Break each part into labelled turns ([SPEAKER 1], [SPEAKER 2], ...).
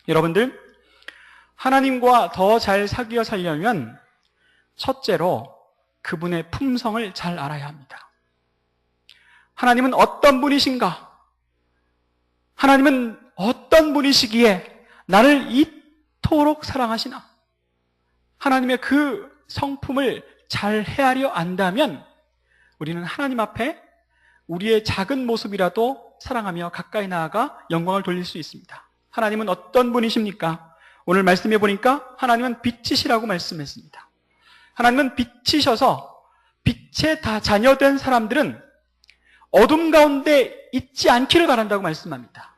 [SPEAKER 1] 여러분들, 하나님과 더 잘 사귀어 살려면 첫째로 그분의 품성을 잘 알아야 합니다. 하나님은 어떤 분이신가? 하나님은 어떤 분이시기에 나를 이토록 사랑하시나? 하나님의 그 성품을 잘 헤아려 안다면 우리는 하나님 앞에 우리의 작은 모습이라도 사랑하며 가까이 나아가 영광을 돌릴 수 있습니다. 하나님은 어떤 분이십니까? 오늘 말씀해 보니까 하나님은 빛이시라고 말씀했습니다. 하나님은 빛이셔서 빛의 다 자녀된 사람들은 어둠 가운데 있지 않기를 바란다고 말씀합니다.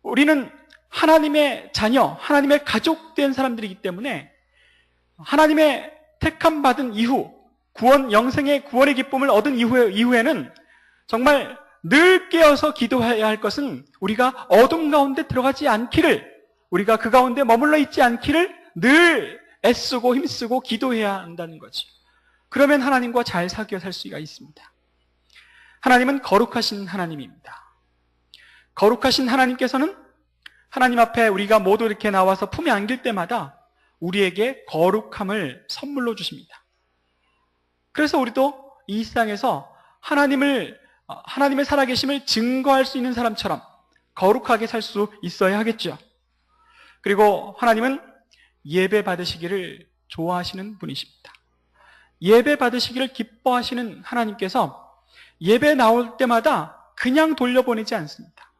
[SPEAKER 1] 우리는 하나님의 자녀, 하나님의 가족된 사람들이기 때문에 하나님의 택함 받은 이후, 구원, 영생의 구원의 기쁨을 얻은 이후에는 정말 늘 깨어서 기도해야 할 것은 우리가 어둠 가운데 들어가지 않기를, 우리가 그 가운데 머물러 있지 않기를 늘 애쓰고 힘쓰고 기도해야 한다는 거죠. 그러면 하나님과 잘 사귀어 살 수가 있습니다. 하나님은 거룩하신 하나님입니다. 거룩하신 하나님께서는 하나님 앞에 우리가 모두 이렇게 나와서 품에 안길 때마다 우리에게 거룩함을 선물로 주십니다. 그래서 우리도 이 세상에서 하나님의 살아계심을 증거할 수 있는 사람처럼 거룩하게 살 수 있어야 하겠죠. 그리고 하나님은 예배 받으시기를 좋아하시는 분이십니다. 예배 받으시기를 기뻐하시는 하나님께서 예배 나올 때마다 그냥 돌려보내지 않습니다.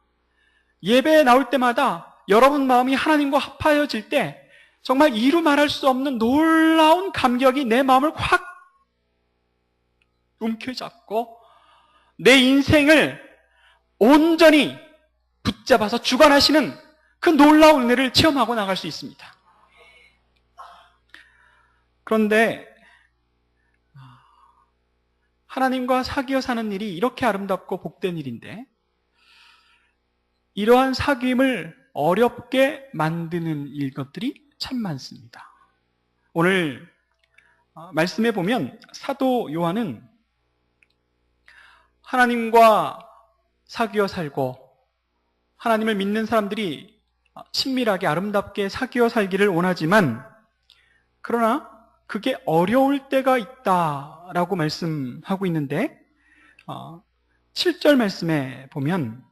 [SPEAKER 1] 예배에 나올 때마다 여러분 마음이 하나님과 합하여질 때 정말 이루 말할 수 없는 놀라운 감격이 내 마음을 확 움켜잡고 내 인생을 온전히 붙잡아서 주관하시는 그 놀라운 은혜를 체험하고 나갈 수 있습니다. 그런데 하나님과 사귀어 사는 일이 이렇게 아름답고 복된 일인데 이러한 사귐을 어렵게 만드는 일것들이 참 많습니다. 오늘 말씀해 보면 사도 요한은 하나님과 사귀어 살고 하나님을 믿는 사람들이 친밀하게 아름답게 사귀어 살기를 원하지만 그러나 그게 어려울 때가 있다라고 말씀하고 있는데 7절 말씀에 보면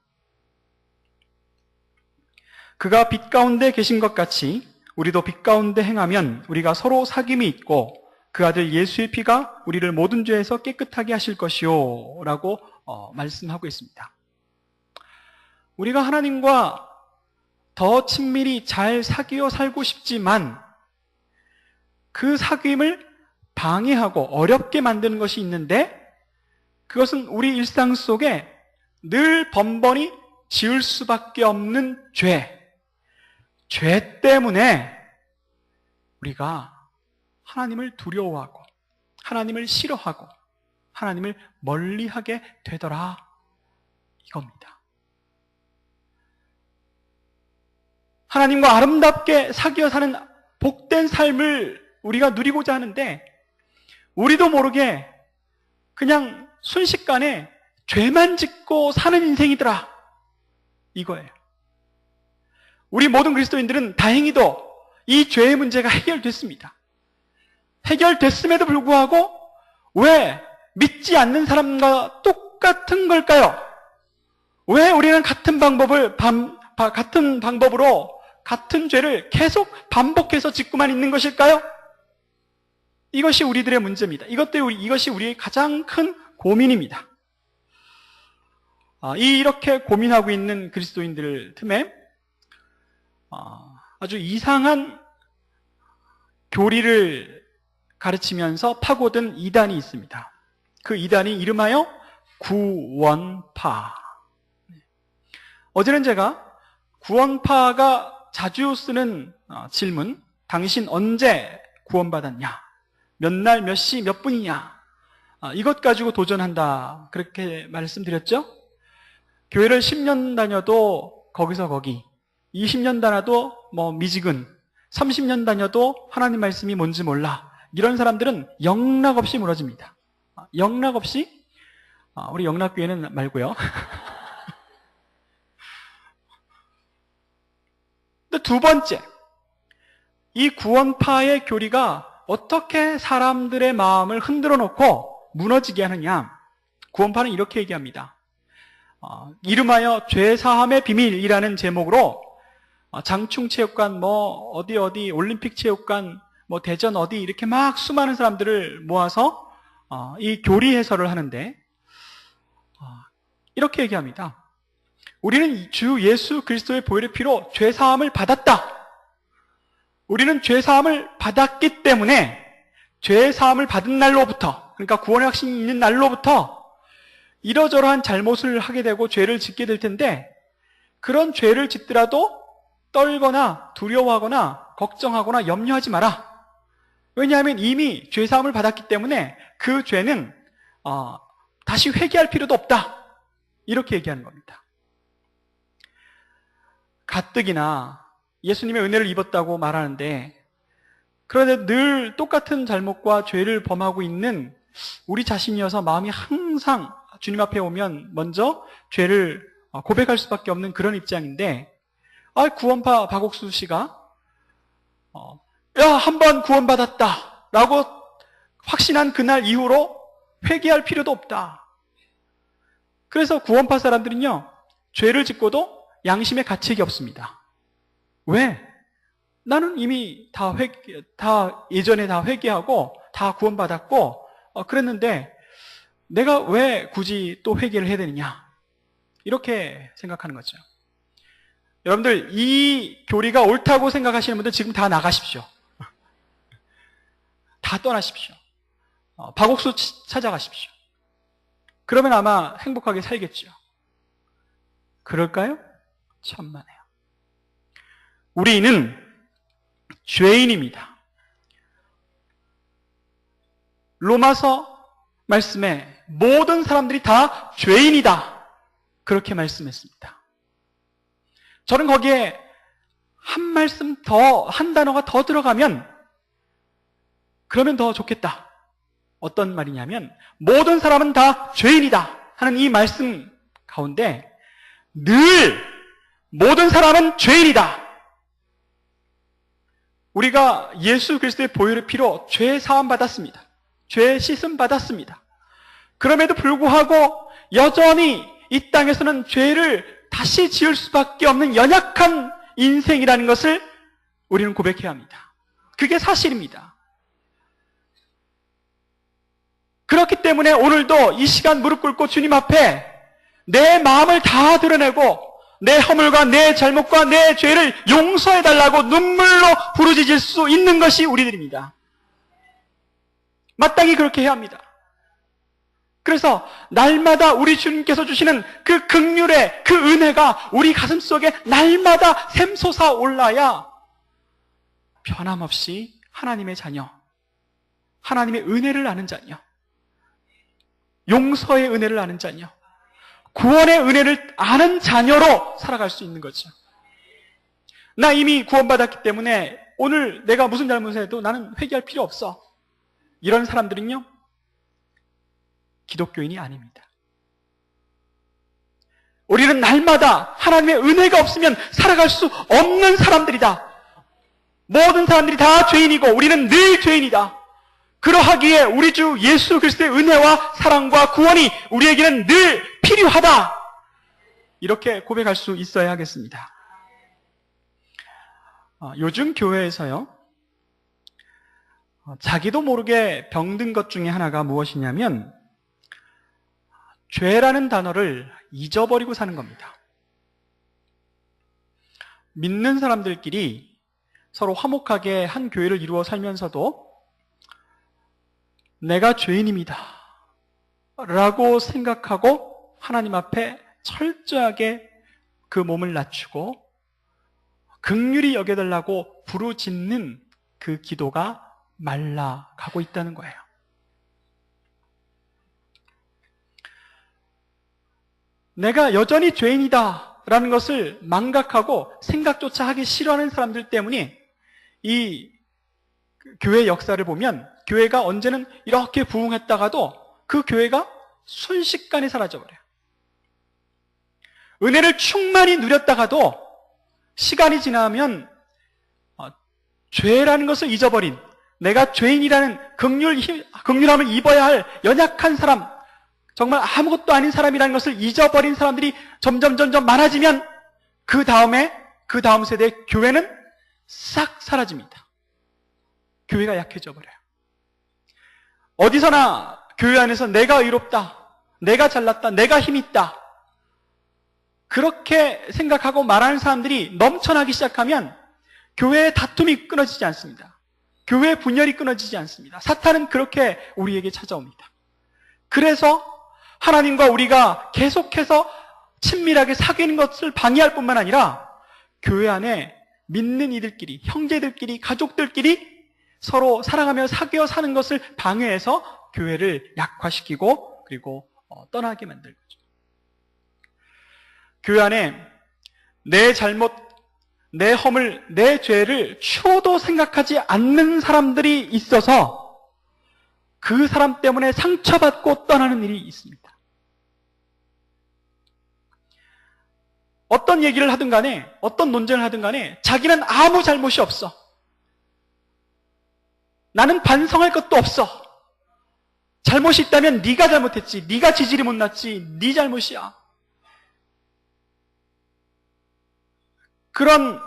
[SPEAKER 1] 그가 빛 가운데 계신 것 같이 우리도 빛 가운데 행하면 우리가 서로 사귐이 있고 그 아들 예수의 피가 우리를 모든 죄에서 깨끗하게 하실 것이요 라고 말씀하고 있습니다. 우리가 하나님과 더 친밀히 잘 사귀어 살고 싶지만 그 사귐을 방해하고 어렵게 만드는 것이 있는데 그것은 우리 일상 속에 늘 번번이 지을 수밖에 없는 죄 때문에 우리가 하나님을 두려워하고 하나님을 싫어하고 하나님을 멀리하게 되더라 이겁니다. 하나님과 아름답게 사귀어 사는 복된 삶을 우리가 누리고자 하는데 우리도 모르게 그냥 순식간에 죄만 짓고 사는 인생이더라 이거예요. 우리 모든 그리스도인들은 다행히도 이 죄의 문제가 해결됐습니다. 해결됐음에도 불구하고 왜 믿지 않는 사람과 똑같은 걸까요? 왜 우리는 같은 방법으로 같은 죄를 계속 반복해서 짓고만 있는 것일까요? 이것이 우리들의 문제입니다. 이것이 우리의 가장 큰 고민입니다. 이렇게 고민하고 있는 그리스도인들 틈에 아주 이상한 교리를 가르치면서 파고든 이단이 있습니다. 그 이단이 이름하여 구원파. 어제는 제가 구원파가 자주 쓰는 질문, 당신 언제 구원받았냐? 몇 날, 몇 시, 몇 분이냐? 이것 가지고 도전한다. 그렇게 말씀드렸죠? 교회를 10년 다녀도 거기서 거기, 20년 다녀도 미지근, 30년 다녀도 하나님 말씀이 뭔지 몰라. 이런 사람들은 영락없이 무너집니다. 영락없이 우리 영락교회는 말고요. 근데 두 번째, 이 구원파의 교리가 어떻게 사람들의 마음을 흔들어 놓고 무너지게 하느냐. 구원파는 이렇게 얘기합니다. 이름하여 죄사함의 비밀이라는 제목으로 장충체육관, 어디 올림픽체육관, 대전 어디 이렇게 막 수많은 사람들을 모아서 이 교리 해설을 하는데 이렇게 얘기합니다. 우리는 주 예수 그리스도의 보혈의 피로 죄사함을 받았다. 우리는 죄사함을 받았기 때문에 죄사함을 받은 날로부터, 그러니까 구원의 확신이 있는 날로부터 이러저러한 잘못을 하게 되고 죄를 짓게 될 텐데 그런 죄를 짓더라도 떨거나 두려워하거나 걱정하거나 염려하지 마라. 왜냐하면 이미 죄사함을 받았기 때문에 그 죄는 다시 회개할 필요도 없다. 이렇게 얘기하는 겁니다. 가뜩이나 예수님의 은혜를 입었다고 말하는데 그런데 늘 똑같은 잘못과 죄를 범하고 있는 우리 자신이어서 마음이 항상 주님 앞에 오면 먼저 죄를 고백할 수밖에 없는 그런 입장인데 구원파 박옥수 씨가 한 번 구원받았다 라고 확신한 그날 이후로 회개할 필요도 없다. 그래서 구원파 사람들은요, 죄를 짓고도 양심의 가책이 없습니다. 왜? 나는 이미 예전에 다 회개하고 다 구원받았고 그랬는데 내가 왜 굳이 또 회개를 해야 되느냐? 이렇게 생각하는 거죠. 여러분들 이 교리가 옳다고 생각하시는 분들 지금 다 나가십시오. 다 떠나십시오. 박옥수 찾아가십시오. 그러면 아마 행복하게 살겠죠. 그럴까요? 천만에요. 우리는 죄인입니다. 로마서 말씀에 모든 사람들이 다 죄인이다. 그렇게 말씀했습니다. 저는 거기에 한 단어가 더 들어가면 그러면 더 좋겠다. 어떤 말이냐면 모든 사람은 다 죄인이다 하는 이 말씀 가운데 늘 모든 사람은 죄인이다. 우리가 예수 그리스도의 보혈의 피로 죄 사함 받았습니다. 죄 씻음 받았습니다. 그럼에도 불구하고 여전히 이 땅에서는 죄를 다시 지을 수밖에 없는 연약한 인생이라는 것을 우리는 고백해야 합니다. 그게 사실입니다. 그렇기 때문에 오늘도 이 시간 무릎 꿇고 주님 앞에 내 마음을 다 드러내고 내 허물과 내 잘못과 내 죄를 용서해달라고 눈물로 부르짖을 수 있는 것이 우리들입니다. 마땅히 그렇게 해야 합니다. 그래서 날마다 우리 주님께서 주시는 그 긍휼의 그 은혜가 우리 가슴 속에 날마다 샘솟아 올라야 변함없이 하나님의 자녀, 하나님의 은혜를 아는 자녀, 용서의 은혜를 아는 자녀, 구원의 은혜를 아는 자녀로 살아갈 수 있는 거죠. 나 이미 구원받았기 때문에 오늘 내가 무슨 잘못을 해도 나는 회개할 필요 없어. 이런 사람들은요, 기독교인이 아닙니다. 우리는 날마다 하나님의 은혜가 없으면 살아갈 수 없는 사람들이다. 모든 사람들이 다 죄인이고 우리는 늘 죄인이다. 그러하기에 우리 주 예수 그리스도의 은혜와 사랑과 구원이 우리에게는 늘 필요하다. 이렇게 고백할 수 있어야 하겠습니다. 요즘 교회에서요, 자기도 모르게 병든 것 중에 하나가 무엇이냐면 죄라는 단어를 잊어버리고 사는 겁니다. 믿는 사람들끼리 서로 화목하게 한 교회를 이루어 살면서도 내가 죄인입니다 라고 생각하고 하나님 앞에 철저하게 그 몸을 낮추고 긍휼히 여겨달라고 부르짖는 그 기도가 말라가고 있다는 거예요. 내가 여전히 죄인이다 라는 것을 망각하고 생각조차 하기 싫어하는 사람들 때문에 이 교회 역사를 보면 교회가 언제는 이렇게 부흥했다가도 그 교회가 순식간에 사라져버려요. 은혜를 충만히 누렸다가도 시간이 지나면 죄라는 것을 잊어버린, 내가 죄인이라는 긍휼함을 입어야 할 연약한 사람, 정말 아무것도 아닌 사람이라는 것을 잊어버린 사람들이 점점 많아지면 그 다음 세대의 교회는 싹 사라집니다. 교회가 약해져 버려요. 어디서나 교회 안에서 내가 의롭다, 내가 잘났다, 내가 힘 있다, 그렇게 생각하고 말하는 사람들이 넘쳐나기 시작하면 교회의 다툼이 끊어지지 않습니다. 교회의 분열이 끊어지지 않습니다. 사탄은 그렇게 우리에게 찾아옵니다. 그래서 하나님과 우리가 계속해서 친밀하게 사귀는 것을 방해할 뿐만 아니라 교회 안에 믿는 이들끼리, 형제들끼리, 가족들끼리 서로 사랑하며 사귀어 사는 것을 방해해서 교회를 약화시키고 그리고 떠나게 만들 거죠. 교회 안에 내 잘못, 내 허물, 내 죄를 추호도 생각하지 않는 사람들이 있어서 그 사람 때문에 상처받고 떠나는 일이 있습니다. 어떤 얘기를 하든 간에, 어떤 논쟁을 하든 간에 자기는 아무 잘못이 없어. 나는 반성할 것도 없어. 잘못이 있다면 네가 잘못했지, 네가 지질이 못났지, 네 잘못이야. 그런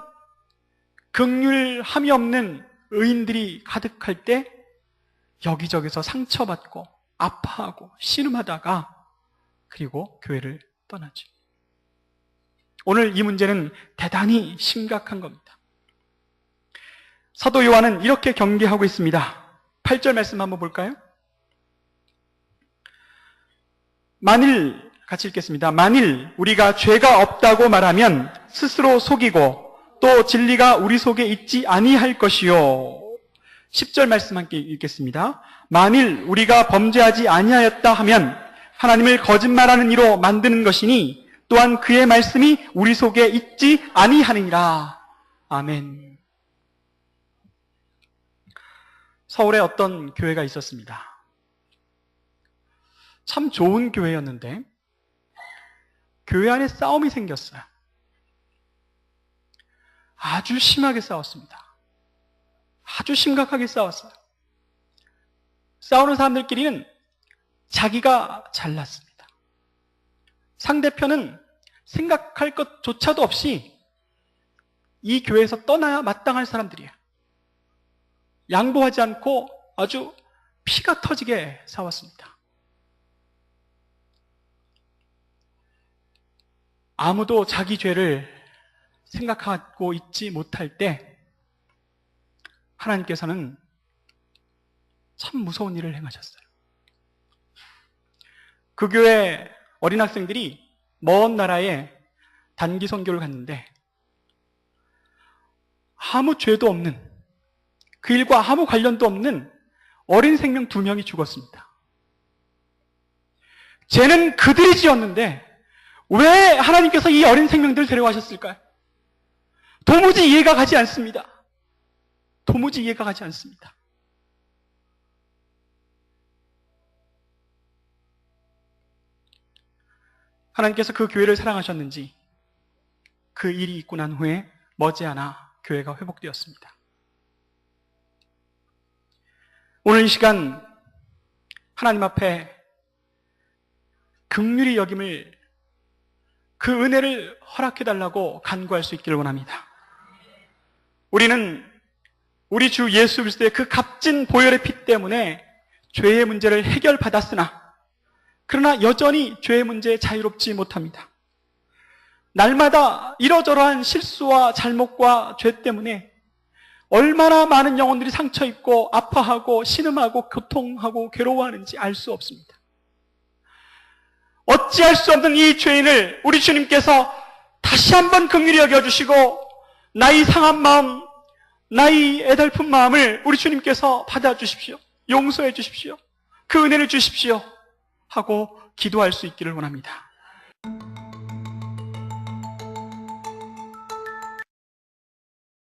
[SPEAKER 1] 긍휼함이 없는 의인들이 가득할 때 여기저기서 상처받고 아파하고 신음하다가 그리고 교회를 떠나죠. 오늘 이 문제는 대단히 심각한 겁니다. 사도 요한은 이렇게 경계하고 있습니다. 8절 말씀 한번 볼까요? 만일, 같이 읽겠습니다. 만일 우리가 죄가 없다고 말하면 스스로 속이고 또 진리가 우리 속에 있지 아니할 것이요. 10절 말씀 함께 읽겠습니다. 만일 우리가 범죄하지 아니하였다 하면 하나님을 거짓말하는 이로 만드는 것이니 또한 그의 말씀이 우리 속에 있지 아니하느니라. 아멘. 서울에 어떤 교회가 있었습니다. 참 좋은 교회였는데 교회 안에 싸움이 생겼어요. 아주 심하게 싸웠습니다. 아주 심각하게 싸웠어요. 싸우는 사람들끼리는 자기가 잘났습니다. 상대편은 생각할 것조차도 없이 이 교회에서 떠나야 마땅할 사람들이에요. 양보하지 않고 아주 피가 터지게 싸웠습니다. 아무도 자기 죄를 생각하고 있지 못할 때 하나님께서는 참 무서운 일을 행하셨어요. 그 교회 어린 학생들이 먼 나라에 단기 선교를 갔는데 아무 죄도 없는, 그 일과 아무 관련도 없는 어린 생명 2명이 죽었습니다. 죄는 그들이 지었는데 왜 하나님께서 이 어린 생명들을 데려가셨을까요? 도무지 이해가 가지 않습니다. 도무지 이해가 가지 않습니다. 하나님께서 그 교회를 사랑하셨는지 그 일이 있고 난 후에 머지않아 교회가 회복되었습니다. 오늘 이 시간 하나님 앞에 긍휼히 여김을, 그 은혜를 허락해달라고 간구할 수 있기를 원합니다. 우리는 우리 주 예수 그리스도의 그 값진 보혈의 피 때문에 죄의 문제를 해결받았으나 그러나 여전히 죄의 문제에 자유롭지 못합니다. 날마다 이러저러한 실수와 잘못과 죄 때문에 얼마나 많은 영혼들이 상처 입고 아파하고 신음하고 고통하고 괴로워하는지 알 수 없습니다. 어찌할 수 없는 이 죄인을 우리 주님께서 다시 한번 긍휼히 여겨주시고 나의 상한 마음, 나의 애달픈 마음을 우리 주님께서 받아주십시오. 용서해 주십시오. 그 은혜를 주십시오. 하고 기도할 수 있기를 원합니다.